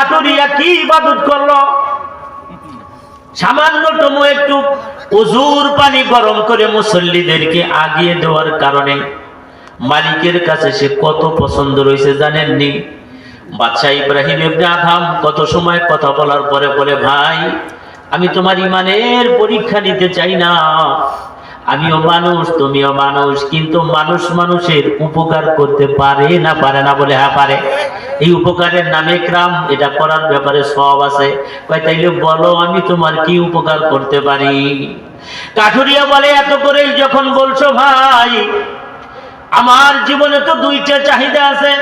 কাঠুরিয়া কি ইবাদত করলো? সামান্যতম একটু ওযুর পানি গরম করে মুসল্লিদেরকে আগিয়ে দেওয়ার কারণে মালিকের কাছে সে কত পছন্দ রয়েছে জানেননি? বাদশাহ ইব্রাহিম ইবনে আদহাম কত সময় কথা বলার পরে বলে, ভাই আমি তোমার ইমানের পরীক্ষা নিতে চাই না, আমিও মানুষ তুমিও মানুষ, কিন্তু মানুষ মানুষের উপকার করতে পারে না? পারে না? বলে হ্যাঁ পারে। এই উপকারের নামে ইকরাম, এটা করার ব্যাপারে সওয়াব আছে। কয় তাইলে বলো আমি তোমার কি উপকার করতে পারি? কাঠুরিয়া বলে, এত করেই যখন বলছো ভাই, আমার জীবনে তো দুইটা চাহিদা আছে।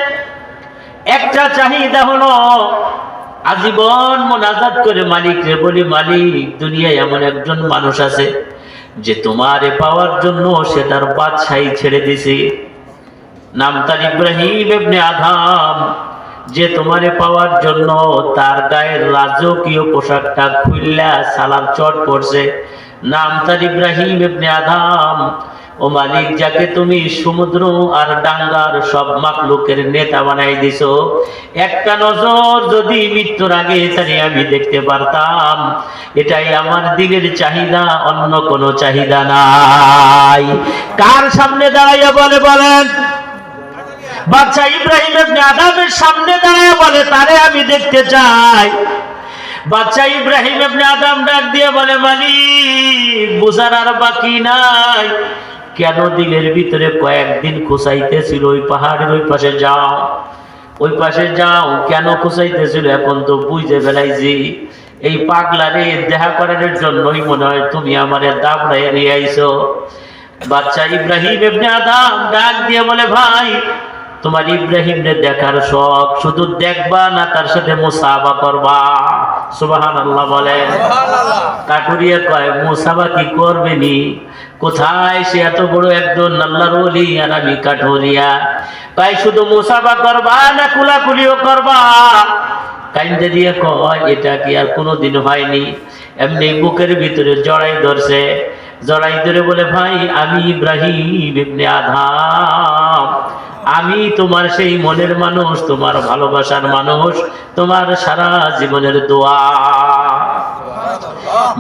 একটা চাহিদা হলো আজীবন মুনাজাত করে মালিকরে বলি, মালিক দুনিয়ায় এমন একজন মানুষ আছে যে তোমারে পাওয়ার জন্য সে তার বাদশাহী ছেড়ে দিছে, নাম তার ইব্রাহিম ইবনে আদহাম, যে তোমারে পাওয়ার জন্য তার গায়ের রাজকীয় পোশাকটা খুললা সালাম চট করছে, নাম তার ইব্রাহিম ইবনে আদহাম। ও মালিক, যাকে তুমি সমুদ্র আর ডাঙ্গার সব মাখলুকের নেতা বানাই দিছো, একটা নজর যদি মৃত্যুর আগে তারে আমি দেখতে পারতাম, এটাই আমার দিলের চাহিদা, অন্য কোনো চাহিদা নাই। কার সামনে দাঁড়াইয়া বলে? বলেন। বাদশাহ ইব্রাহিম ইবনে আদহামের সামনে দাঁড়াইয়া বলে, তারে আমি দেখতে চাই। বাদশাহ ইব্রাহিম ইবনে আদহাম ডাক দিয়ে বলে, মালিক বুঝার আর বাকি নাই, কেন দিলের ভিতরে কয়েকদিন খুঁচাইতেছিল ওই পাহাড়ের ওই পাশে যাও, ওই পাশে যাও, কেন খুঁচাইতেছিল এখন তো বুঝে ফেলাইছি। এই পাগলারে দেখা করার জন্যই মনে হয় তুমি আমারে দাবড়াইয়া নিয়ে আইছো। বাদশাহ ইব্রাহিম ইবনে আদহাম ডাক দিয়ে বলে, ভাই তোমার ইব্রাহিমরে দেখার শখ, শুধু দেখবা না তার সাথে মুসাফা করবা। সুবহানাল্লাহ বলেন। কাঠুরিয়া কয়, মুসাফা কি করবেনি? কোথায় সে এত বড় একজন আল্লাহর ওলি আর আমি কাঠুরিয়া। তাই শুধু মুসাফা করবা না কুলাকুলিও করবা? কাইন্দে দিয়ে কয়, এটা কি আর কোনোদিন হয়নি? এমনি বুকের ভিতরে জড়াই ধরছে, জড়াই ধরে বলে, ভাই আমি ইব্রাহিম ইবনে আদহাম, আমি তোমার সেই মনের মানুষ, তোমার ভালোবাসার মানুষ, তোমার সারা জীবনের দোয়া।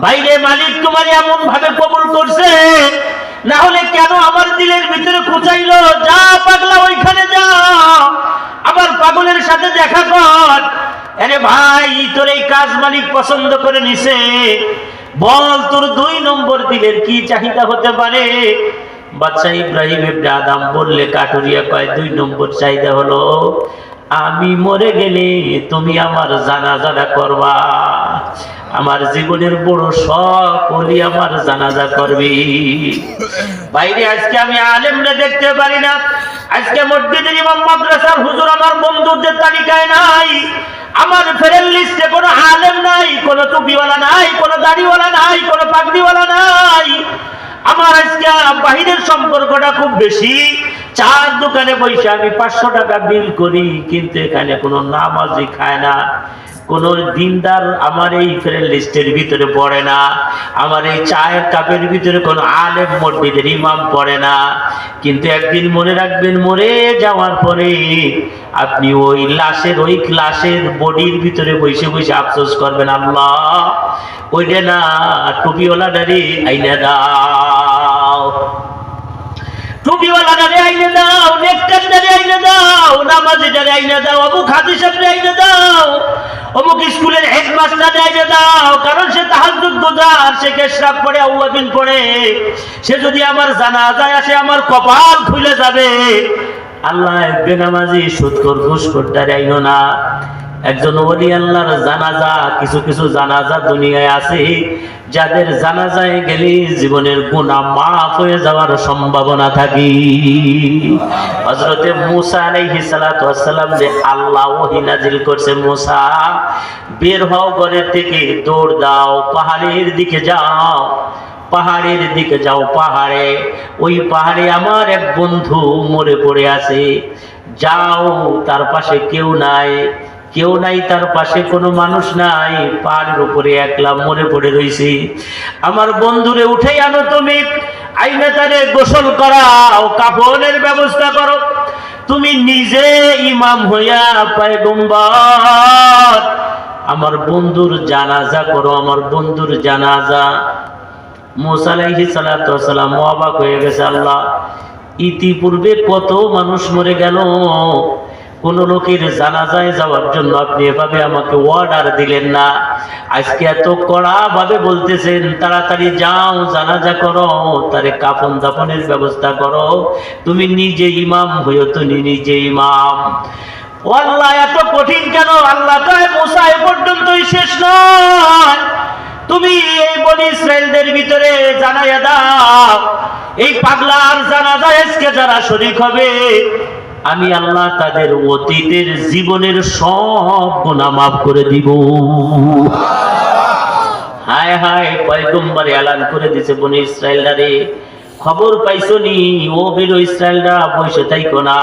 বাইরে মালিক তোমার এমন ভাবে কবুল করছে, না হলে কেন আমার দিলের ভিতরে খুঁচাইলো? যা পাগলা ওইখানে যা, আবার পাগলের সাথে দেখা কর। আরে ভাই, তোর এই কাজ মালিক পছন্দ করে নিছে, বল তোর 2 নম্বর দিলের কি চাহিদা হতে পারে? বাদশাহ ইব্রাহিম ইবনে আদহাম বললে, কাঠুরিয়া কয়, 2 নম্বর চাহিদা হলো আমি মরে গেলে তুমি আমার জানাজাটা করবা। আমার জীবনের বড় শখ হলি আমার জানাজা করবি। বাইরে আজকে আমি আলেমরে দেখতে পারি না, আজকে মসজিদের ইমাম মাদ্রাসার হুজুর আমার বন্ধুদের তালিকায় নাই, আমার ফ্রেন্ড লিস্টে কোনো আলেম নাই, কোনো টুপিওয়ালা নাই, কোনো দাড়িওয়ালা নাই, কোনো পাগড়িওয়ালা নাই। আমার আজকে বাহিরের সম্পর্কটা খুব বেশি। চার দোকানে বসে আমি 500 টাকা বিল করি, কিন্তু এখানে কোনো নামাজি খায় না, কোন দিনদার আমার এই ফ্রেন্ড লিস্টের ভিতরে পড়ে না, আমার এই চায়ের কাপের ভিতরে কোন আলেম মসজিদের ইমাম পড়ে না। কিন্তু একদিন মনে রাখবেন, মরে যাওয়ার পরে আপনি ওই লাশের বডির ভিতরে বসে বসে আফসোস করবেন, আল্লাহ ওইটা না টুপিওয়ালা দাড়ি আইনা দাও, টুপিওয়ালা দাড়ি আইনা দাও, নেকটার দাড়ি আইনা দাও, নামাজি দাড়ি আইনা দাও, অমুক হাদিস সাহেব আইনা দাও, অমুক স্কুলের হেডমাস্টার আইনা দাও। কারণ সে তাহাজ্জুদ গুজার, সে কেশরাব পড়ে, আউয়াবিন পড়ে, সে যদি আমার জানাজায় আসে আমার কপাল খুলে যাবে। আল্লাহ বেনামাজি সুদখোর ঘুষখোর দাড়ি আইনো না। একজন ওলি আল্লাহর জানাজা, কিছু কিছু জানাজা দুনিয়ায় আছে যাদের জানাজায় গেলে জীবনের গুনাহ মাফ হয়ে যাওয়ার সম্ভাবনা থাকে। হযরতে মুসা আলাইহিস সালাতু ওয়াস সালাম যে আল্লাহ ওহী নাজিল করছে, মুসা বের হও ঘরের থেকে, দৌড় দাও, পাহাড়ের দিকে যাও, পাহাড়ের দিকে যাও, পাহাড়ে, ওই পাহাড়ে আমার এক বন্ধু মরে পড়ে আছে, যাও, তার পাশে কেউ নাই, কেউ নাই, তার পাশে কোনো মানুষ নাই, পাহাড়ের উপরে একলা মরে পড়ে রইছে, আমার বন্ধুরে উঠে আনো তুমি, আইনে তারে গোসল করাও, কাফনের ব্যবস্থা করো, তুমি নিজে ইমাম হইয়া পয়গম্বর আমার বন্ধুর জানাজা করো, আমার বন্ধুর জানাজা। মুসা আলাইহিস সালাতু ওয়াস সালাম অবাক হয়ে গেছে, আল্লাহ ইতিপূর্বে কত মানুষ মরে গেল, কোন লোকের জানাজায় যাওয়ার জন্য আপনি এভাবে আমাকে অর্ডার দিলেন না, আজকে এত কড়া ভাবে বলতেছেন তাড়াতাড়ি যাও জানাজা করো, তারে কাফন দাফনের ব্যবস্থা করো, তুমি নিজে ইমাম হইও, তুমি নিজে ইমাম। ও আল্লাহ এত কঠিন কেন? আল্লাহ কয় মুসা এ পর্যন্তই শেষ নয়, তুমি এই বনি ইসরাইলদের ভিতরে জানাইয়া দাও এই পাগলার জানাজায় আজকে যারা শরীক হবে আমি আল্লাহ তাদের অতীতের জীবনের সব গুনাহ মাফ করে দিব। হায় হায়, পয়গম্বর এলান করে দিছে বনি ইসরাইলরা রে, খবর পাইছো নি? ও বেরো ইসরাইলরা বসে থাইকো না,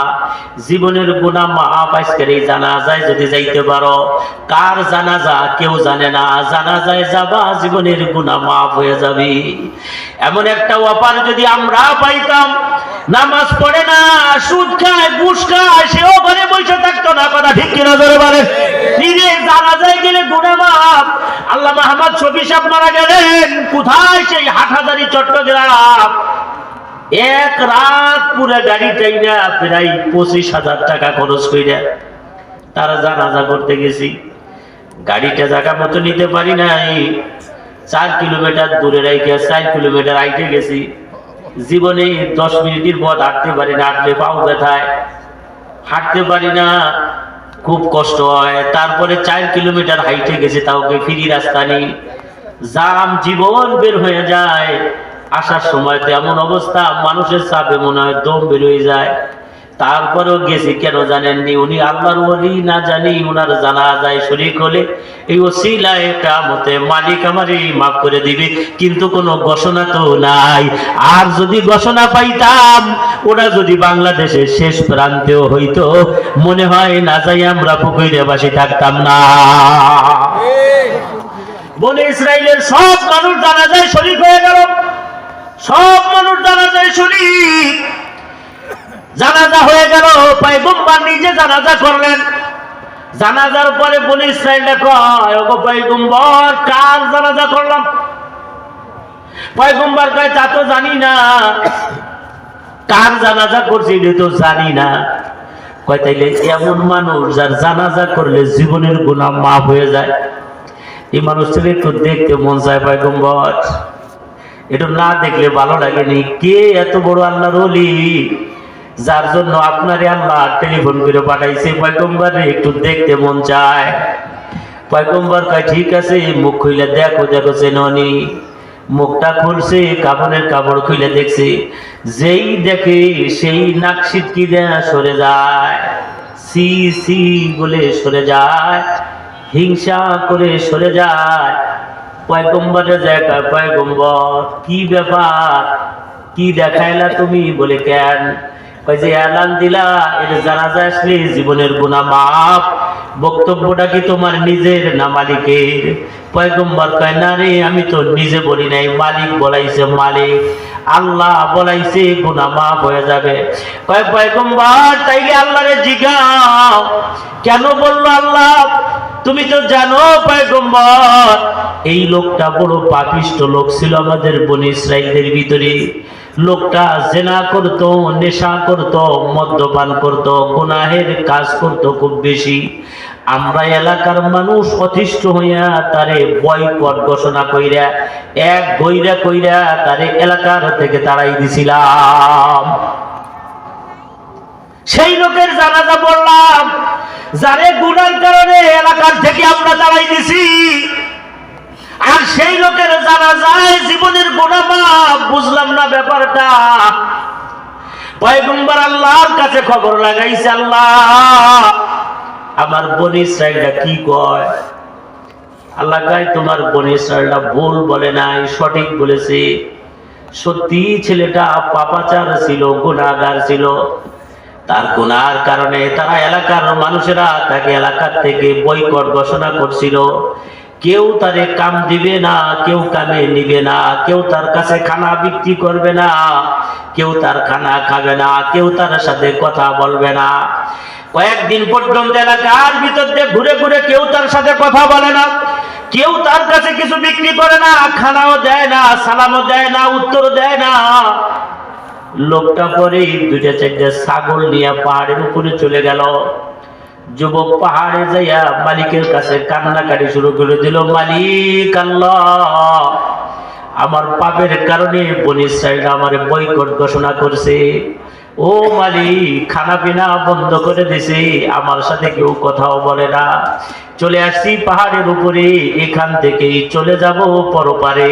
জীবনের গুনাহ মাফ আজকের এই জানাজায় যদি যাইতে পারো। কার জানাজা কেউ জানে না, জানাজায় যাবা জীবনের গুনাহ মাফ হয়ে যাবে। এমন একটা অফার যদি আমরা পাইতাম, নামাজ পড়ে না, সুদ খায়, ঘুষ খায়, সেও ঘরে বসে থাকতো না। কথা ঠিক কিনা ধরে বলে? নিজে জানাজায় গেলে গুনাহ মাফ। আল্লাহ মাহমুদ শফি সাহেব মারা গেলেন কোথায়? সেই হাটহাজারী চট্টগ্রাম। এক রাত পুরো গাড়ি টাইনা প্রায় 25,000 টাকা খরচ কইরা তারা জানাজা করতে গেছি। গাড়িটা জায়গা মতো নিতে পারি নাই, 4 কিলোমিটার দূরে রাইখে 4 কিলোমিটার আইতে গেছি। জীবনে 10 মিনিটের পথ হাঁটতে পারি না, হাঁটলে পাও ব্যথায়, হাঁটতে পারি না, খুব কষ্ট হয়। তারপরে 4 কিলোমিটার হাইটে গেছে, তাও ফিরি রাস্তা নেই, জাম, জীবন বের হয়ে যায়। আসার সময় তো এমন অবস্থা, মানুষের চাপে মনে হয় দম বের হয়ে যায়। তারপরেও গেছি, কেন জানেননি? উনি আল্লাহর ওলি, না জানি উনার জানাজায় শরীক হলে এই ওসিলায় কিয়ামতে মালিক আমারে মাফ করে দিবে, কিন্তু কোনো ঘোষণা তো নাই। আর যদি ঘোষণা পাইতাম, ওটা যদি বাংলাদেশের শেষ প্রান্তেও হইতো, মনে হয় না যাই আমরা পুকুরে বাসি থাকতাম না। বনে ইসরাইলের সব মানুষ জানাজায় শরীক হয়ে গেল, সব মানুষ জানাজায় শরীক। জানাজা হয়ে গেল, পয়গম্বর নিজে জানাজা করলেন। জানাজার পরে বনি ইসরাইলরা কয়, ওগো পয়গম্বর কার জানাজা করলাম? পয়গম্বর কয় তা তো জানি না, কার জানাজা করছি এটা তো জানি না। কয় তাইলে এমন মানুষ যার জানাজা করলে জীবনের গুনাহ মাফ হয়ে যায়, এই মানুষটাকে একটু দেখতে মন চায় পয়গম্বর, এটা না দেখলে ভালো লাগেনি। কে এত বড় আল্লাহর ওলি যার জন্য আপনারে আল্লাহ টেলিফোন করে পাঠাইছে? পয়গম্বরে একটু দেখতে মন চায়। পয়গম্বর কয় ঠিক আছে, মুখ খুলে দেখো, দেখো চেননি। মুখটা খুলছে, কাপড়ের কাপড় খুলে দেখছে, যেই দেখে সেই নাক সিটকি দেয়া সরে যায়, সি সি বলে সরে যায়, হিংসা করে সরে যায়। পয়গম্বরে দেখা, পয়গম্বর কি ব্যাপার, কি দেখাইলা তুমি? বলে কেন? কই যে এলান দিলা এর জানাজা আসলে জীবনের গুনাহ মাফ, বক্তব্যটা কি তোমার নিজের না মালিকের? পয়গম্বর কয় না রে, আমি তো নিজে বলি নাই, মালিক বলাইছে, মালিক আল্লাহ বলাইছে গুনাহ মাফ হয়ে যাবে। কয় পয়গম্বর তাইলে আল্লাহরে জিজ্ঞাও, কেন বললো আল্লাহ? তুমি তো জানো পয়গম্বর এই লোকটা বড় পাপিষ্ট লোক ছিল আমাদের বনি ইসরাইলদের ভিতরে। লোকটা জেনা করত, নেশা করত, মদ্যপান করত, গুনাহের কাজ করত খুব বেশি। আমরা এলাকার মানুষ অতিষ্ঠ হইয়া তারে বয়কট ঘোষণা কইরা এক গইরা কইরা তারে এলাকার থেকে তাড়াই দিছিলাম। সেই লোকের জানাজা পড়লাম, যারে গুনার কারণে এলাকার থেকে আমরা তাড়াই দিছি, আর সেই লোকের জানাজায় জীবনের গুনাহ মাফ। বুঝলাম না ব্যাপারটা। পয়গম্বর আল্লাহর কাছে খবর লাগাইছে, আল্লাহ আমার বনি ইসরাইলরা কি কয়? আল্লাহ কয় তোমার বনি ইসরাইলরা ভুল বলে নাই, সঠিক বলেছে। সত্যি ছেলেটা পাপাচার ছিল, গুনাহগার ছিল। তার গুনার কারণে তারা এলাকার মানুষেরা তাকে এলাকার থেকে বয়কট ঘোষণা করছিল। কেউ তারে কাম দিবে না, কেউ কামে নিবে না, কেউ তার কাছে খানা বিক্রি করবে না, কেউ তার খানা খাবে না, কেউ তার সাথে কথা বলবে না। কয়েকদিন পর্যন্ত এলাকার ভিতর দিয়ে ঘুরে ঘুরে কেউ তার সাথে কথা বলে না, কেউ তার কাছে কিছু বিক্রি করে না, খানাও দেয় না, সালামও দেয় না, উত্তর দেয় না। লোকটা পরে দুইটা চারটা ছাগল নিয়ে পাহাড়ের উপরে চলে গেল। যুবক পাহাড়ে যাইয়া মালিকের কাছে কান্নাকাটি শুরু করে দিল, মালিক আল্লাহ, আমার পাপের কারণে বনী ইসরাঈল আমারে বয়কট ঘোষণা করছে। ও মালিক, খানা পিনা বন্ধ করে দিছে, আমার সাথে কেউ কথাও বলে না। চলে আসছি পাহাড়ের উপরে, এখান থেকেই চলে যাব পরপারে,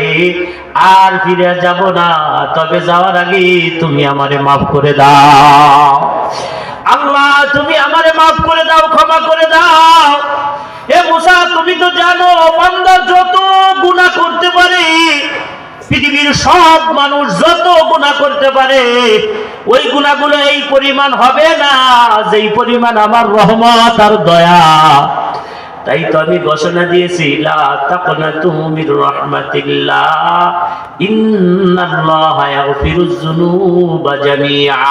আর ফিরে যাব না। তবে যাওয়ার আগে তুমি আমারে মাফ করে দাও। আল্লাহ, তুমি আমারে মাফ করে দাও, ক্ষমা করে দাও। এ মুসা, তুমি তো জানো বান্দা যত গুনাহ করতে পারে, পৃথিবীর সব মানুষ যত গুনাহ করতে পারে, ওই গুনাহগুলো এই পরিমাণ হবে না যেই পরিমাণ আমার রহমত আর দয়া। তাই তো আমি ঘোষণা দিয়েছি, লা তাকনাতু মির রাহমাতিল্লাহ, ইন্নাল্লাহা ইয়াগফিরুয যুনুবা জামিআ।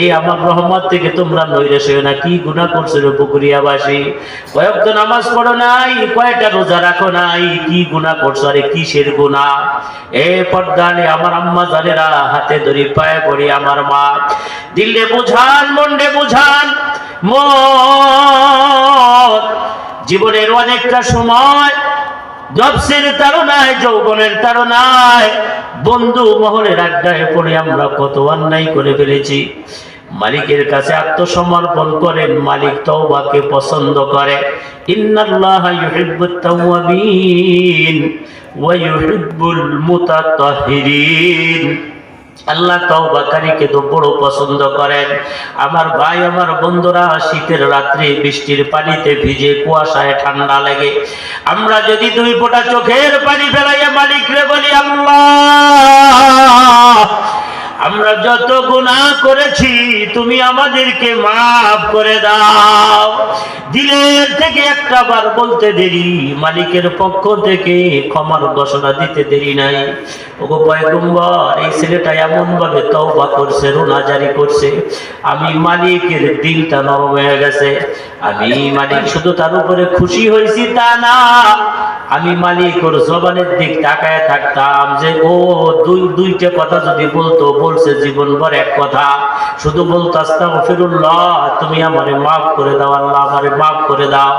এই আমার রহমত থেকে তোমরা নৈরাশ হও না। কি গুনাহ করছো রে পুকুরিয়াবাসী? কয়েকটা নামাজ পড়ো নাই, কয়টা রোজা রাখো নাই, কি গুনাহ করছো? আরে কিসের গুনাহ? এ পর্দানে আমার আম্মা জানেরা, হাতে ধরি পায়ে পড়ি আমার মা, দিলে বুঝান, মন্ডে বুঝান। জীবনের অনেকটা সময় নফসের তাড়নায়, যৌবনের তাড়নায়, বন্ধু মহলের আড্ডায় পড়ে আমরা কত অন্যায় করে ফেলেছি। মালিকের কাছে আত্মসমর্পণ করেন, মালিক তওবাকে পছন্দ করে। ইন্নাল্লাহা ইউহিব্বুত তাওয়াবিন ওয়া ইউহিব্বুল মুতাতাহহিরিন। আল্লাহ তওবাকারীকে তো বড় পছন্দ করেন। আমার ভাই, আমার বন্ধুরা, শীতের রাত্রে বৃষ্টির পানিতে ভিজে, কুয়াশায় ঠান্ডা লাগে, আমরা যদি দুই ফোঁটা চোখের পানি ফেলাইয়া মালিকরে বলি, আল্লাহ, আমরা যত গুনাহ করেছি তুমি আমাদেরকে মাফ করে দাও, দিলের থেকে একটা বার বলতে দেরি, মালিকের পক্ষ থেকে ক্ষমার ঘোষণা দিতে দেরি নাই। ওগো পয়গম্বর, এই ছেলেটা এমন ভাবে তওবা করছে, রোনা জারি করছে, আমি মালিকের দিলটা নরম হয়ে গেছে। আমি মালিক শুধু তার উপরে খুশি হয়েছি তা না, আমি মালিক ওর জবানের দিক তাকায় থাকতাম যে ও দুইটা কথা যদি বলতো, বলছে জীবন ভর এক কথা, শুধু বলতো আস্তাগফিরুল্লাহ, তুমি আমারে মাফ করে দাও, আল্লাহ আমারে মাফ করে দাও।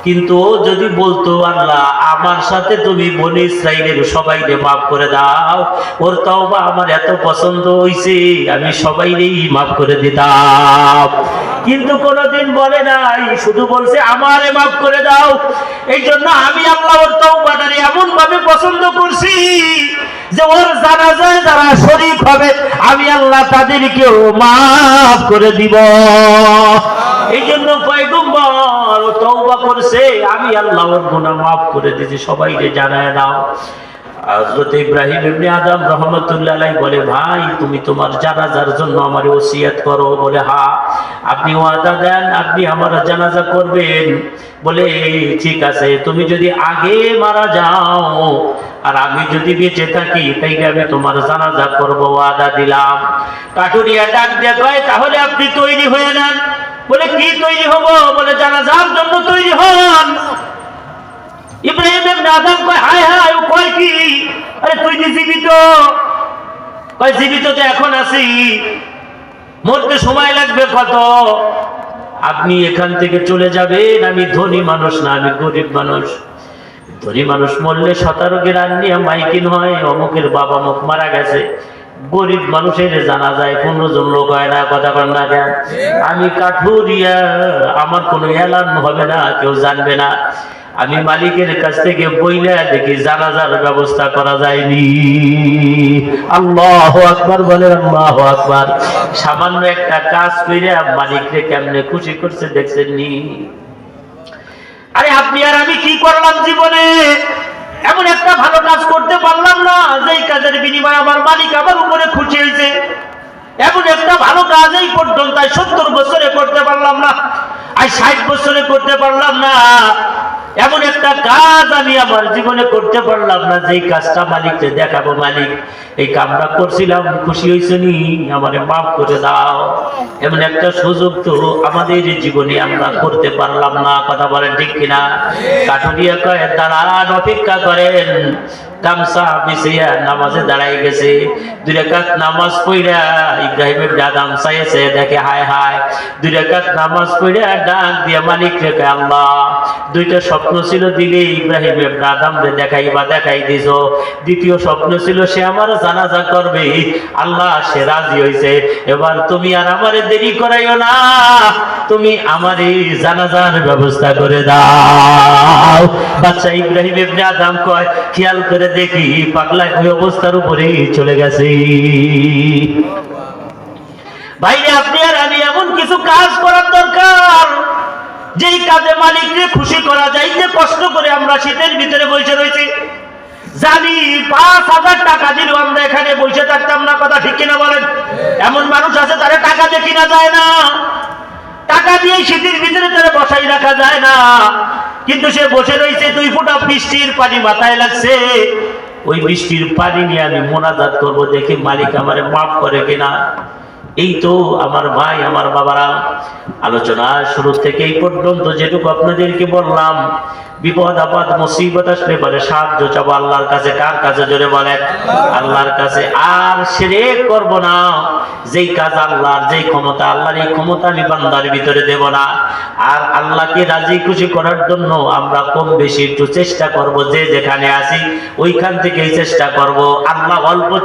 কিন্তু ও যদি বলতো, আল্লাহ আমার সাথে তুমি বনী ইসরাঈলের সবাইকে মাফ করে দাও, ওর তওবা আমার এত পছন্দ হইছে, আমি সবাইকেই মাফ করে দিতাম। কিন্তু কোনদিন বলে নাই, শুধু বলছে আমারে মাফ করে দাও। এই জন্য আমি আল্লাহ ওর তওবাটারে এমন ভাবে পছন্দ করছি যে ওর জানাজায় যারা শরীক হবে, আমি আল্লাহ তাদেরকেও মাফ করে দিব। এই জন্য পয়গম্বর তওবা করছে, আমি আল্লাহ ওর গুনাহ মাফ করে দিয়েছি, সবাইকে জানায় দাও। হযরত ইব্রাহিম ইবনে আদম রাহমাতুল্লাহ আলাইহি বলে, ভাই তুমি তোমার জানাজার জন্য আমারে ওসিয়ত করো। বলে, হ্যাঁ। আপনি ওয়াদা দেন আপনি আমার জানাজা করবেন? বলে, ঠিক আছে, তুমি যদি আগে মারা যাও আর আমি যদি বেঁচে থাকি, তাইলে আমি তোমার জানাজা করব, ওয়াদা দিলাম। কাঠুরিয়া ডাক দিয়ে কয়, তাহলে আপনি তৈরি হয়ে নেন। বলে, কি তৈরি হব? বলে, জানাজার জন্য তৈরি হন। ইব্রাহিম ইবনে আদম কয়, হায় হায়, ও কয় কি? আরে তুই যে জীবিত? কয়, জীবিত তো এখন আছি, মরতে সময় লাগবে কত? আপনি এখান থেকে চলে যাবেন, আমি ধনী মানুষ না, আমি গরিব মানুষ। ধনী মানুষ মরলে 17 গ্রাম নিয়ে মাইকিন হয়, অমুকের বাবা মুখ মারা গেছে। গরিব মানুষের জানা যায় 15 জন লোক হয় না, কথা বল না কেন? আমি কাঠুরিয়া, আমার কোনো এলান হবে না, কেউ জানবে না। আমি মালিকের কাছ থেকে বইলা দেখি জানাজার ব্যবস্থা করা যায়নি। আল্লাহু আকবার বলে, আল্লাহু আকবার। সামান্য একটা কাজ করে মালিককে কেমনে খুশি করছে দেখছেন নি? আরে আপনি আর আমি কি করলাম জীবনে? এমন একটা ভালো কাজ করতে পারলাম না যেই কাজের বিনিময়ে আমার মালিক আমার উপরে খুশি হয়েছে। এমন একটা ভালো কাজ এই পর্যন্ত 70 বছরে করতে পারলাম না, আর 60 বছরে করতে পারলাম না। এমন একটা কাজ আমি আমার জীবনে করতে পারলাম না, যেই কাজটা মালিককে দেখাবো, মালিক এই কামটা করছিলাম, খুশি হয়েছে নি, আমারে মাফ করে দাও। এমন একটা সুযোগ তো আমাদের জীবনে আমরা করতে পারলাম না। কথা বলেন ঠিক কিনা? কাঠুরিয়া কয় দাঁড়ান, অপেক্ষা করেন। গামছা বিছিয়া নামাজে দাঁড়াই গেছে, 2 রাকাত নামাজ পড়া ইব্রাহিমের আদম চাইছে, দেখে হায় হায় 2 রাকাত নামাজ পড়া ডাক দিয়া মালিক রেখে, আল্লাহ 2টা স্বপ্ন ছিল দিলে ইব্রাহিমের আদম রে দেখাই দিছো, দ্বিতীয় স্বপ্ন ছিল সে আমার জানাজা করবে, আল্লাহ সে রাজি হইছে, এবার তুমি আর আমারে দেরি করাইও না, তুমি আমারে জানাজার ব্যবস্থা করে দাও। বাচ্চা ইব্রাহিম ইবনে আদম কয়, খেয়াল করে দেখি পাগলা ওই অবস্থার উপরে চলে গেছে। ভাইরে, আপনি আর আমি এমন কিছু কাজ করার দরকার, যেই কাজে মালিককে খুশি করা যায়। যে কষ্ট করে আমরা শীতের ভিতরে বসে রয়েছি, জানি 5,000 টাকা দিলেও আমরা এখানে বসে থাকতাম না। কথা ঠিক কিনা বলেন? এমন মানুষ আছে তারা টাকা দিয়ে কিনা যায় না, টাকা দিয়ে শীতের ভিতরে তারা বসাই রাখা যায় না, কিন্তু সে বসে রয়েছে। 2 ফোঁটা বৃষ্টির পানি মাথায় লাগছে, ওই বৃষ্টির পানি নিয়ে আমি মোনাজাত করবো, দেখি মালিক আমারে মাফ করে কিনা। এই তো আমার ভাই, আমার বাবারা, আলোচনা শুরু থেকে এই পর্যন্ত যেটুকু আপনাদেরকে বললাম, বিপদ আপদ মুসিবত আসলে পরে সাহায্য চাবো আল্লাহর কাছে। কার কাছে? জোরে বলেন, আল্লাহর কাছে। আর শিরক করব না। যেই কাজ আল্লাহর, যেই ক্ষমতা আল্লাহর, এই ক্ষমতা আমি বান্দার ভিতরে দেব না। আর আল্লাহকে রাজি খুশি করার জন্য আমরা কম বেশি একটু চেষ্টা করব, যে যেখানে আছি ওইখান থেকেই চেষ্টা করব। আল্লাহ অল্পতে